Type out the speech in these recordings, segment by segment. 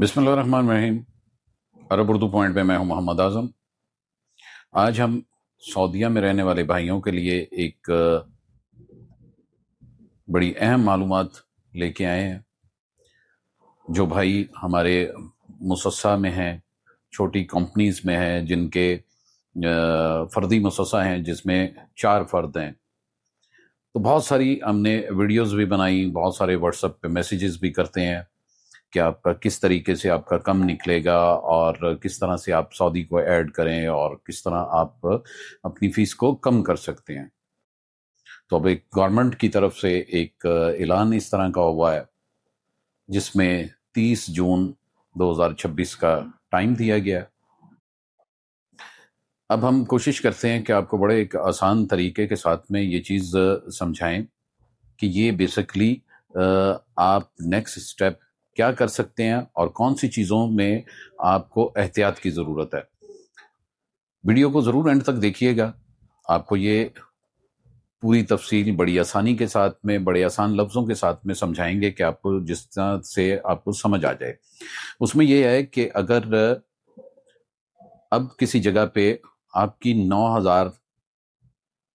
बिस्मिल्लाहिर्रहमानिर्रहीम। अरब उर्दू पॉइंट में मैं हूं मोहम्मद आज़म। आज हम सऊदीया में रहने वाले भाइयों के लिए एक बड़ी अहम मालूमात लेके आए हैं। जो भाई हमारे मुसस्सा में हैं, छोटी कंपनीज में हैं, जिनके फर्दी मुसस्सा हैं जिसमें 4 फर्द हैं, तो बहुत सारी हमने वीडियोस भी बनाई, बहुत सारे व्हाट्सएप पे मैसेजेस भी करते हैं कि आपका किस तरीके से आपका कम निकलेगा और किस तरह से आप सऊदी को ऐड करें और किस तरह आप अपनी फीस को कम कर सकते हैं। तो अब एक गवर्नमेंट की तरफ से एक ऐलान इस तरह का हुआ है जिसमें 30 जून 2026 का टाइम दिया गया है। अब हम कोशिश करते हैं कि आपको बड़े एक आसान तरीके के साथ में ये चीज़ समझाएं कि ये बेसिकली आप नेक्स्ट स्टेप क्या कर सकते हैं और कौन सी चीज़ों में आपको एहतियात की ज़रूरत है। वीडियो को ज़रूर एंड तक देखिएगा। आपको ये पूरी तफसील बड़ी आसानी के साथ में, बड़े आसान लफ्ज़ों के साथ में समझाएंगे कि आपको जिस तरह से आपको समझ आ जाए। उसमें यह है कि अगर अब किसी जगह पे आपकी 9,000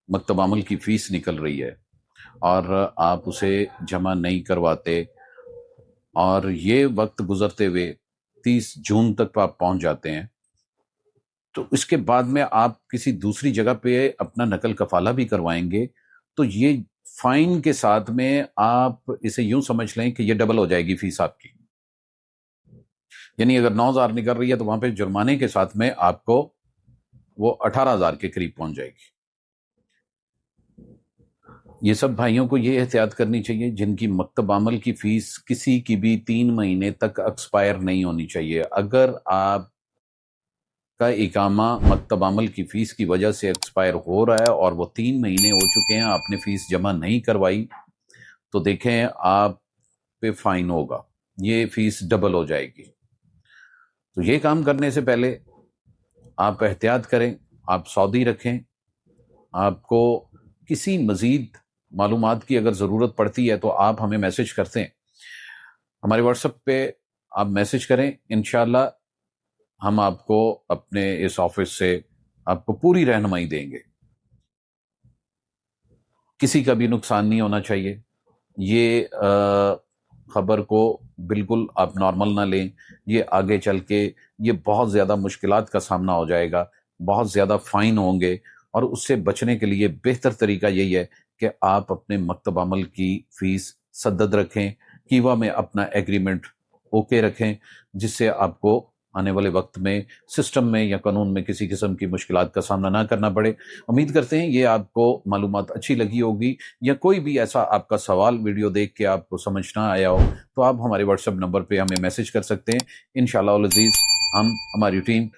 मकतब अमल की फ़ीस निकल रही है और आप उसे जमा नहीं करवाते और ये वक्त गुजरते हुए 30 जून तक आप पहुंच जाते हैं, तो इसके बाद में आप किसी दूसरी जगह पे अपना नकल कफाला भी करवाएंगे, तो ये फाइन के साथ में आप इसे यूं समझ लें कि ये डबल हो जाएगी फीस आपकी। यानी अगर 9,000 निकल रही है तो वहां पे जुर्माने के साथ में आपको वो 18,000 के करीब पहुंच जाएगी। ये सब भाइयों को ये एहतियात करनी चाहिए जिनकी मकतब अमल की फीस किसी की भी 3 महीने तक एक्सपायर नहीं होनी चाहिए। अगर आप का इकामा मकतब अमल की फीस की वजह से एक्सपायर हो रहा है और वो 3 महीने हो चुके हैं, आपने फीस जमा नहीं करवाई, तो देखें आप पे फाइन होगा, ये फीस डबल हो जाएगी। तो ये काम करने से पहले आप एहतियात करें, आप सऊदी रखें। आपको किसी मजीद मालूमात की अगर ज़रूरत पड़ती है तो आप हमें मैसेज करते हैं, हमारे व्हाट्सएप पे आप मैसेज करें। इंशाल्लाह हम आपको अपने इस ऑफिस से आपको पूरी रहनुमाई देंगे। किसी का भी नुकसान नहीं होना चाहिए। ये खबर को बिल्कुल आप नॉर्मल ना लें। ये आगे चल के ये बहुत ज़्यादा मुश्किलात का सामना हो जाएगा, बहुत ज़्यादा फाइन होंगे, और उससे बचने के लिए बेहतर तरीका यही है कि आप अपने मकतब अमल की फीस सद्दद रखें, कीवा में अपना एग्रीमेंट ओके रखें, जिससे आपको आने वाले वक्त में सिस्टम में या कानून में किसी किस्म की मुश्किलात का सामना ना करना पड़े। उम्मीद करते हैं ये आपको मालूमात अच्छी लगी होगी, या कोई भी ऐसा आपका सवाल वीडियो देख के आपको समझ ना आया हो तो आप हमारे व्हाट्सएप नंबर पे हमें मैसेज कर सकते हैं। इंशाअल्लाह उल अज़ीज़ हमारी टीम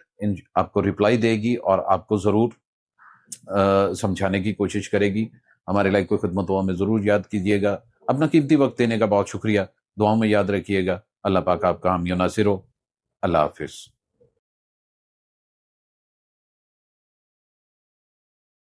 आपको रिप्लाई देगी और आपको ज़रूर समझाने की कोशिश करेगी। हमारे लाइक कोई खिदमत हुआ में ज़रूर याद कीजिएगा। अपना कीमती वक्त देने का बहुत शुक्रिया। दुआओं में याद रखिएगा। अल्लाह पाक आपका हामी नासिर हो। अल्लाह हाफिज़।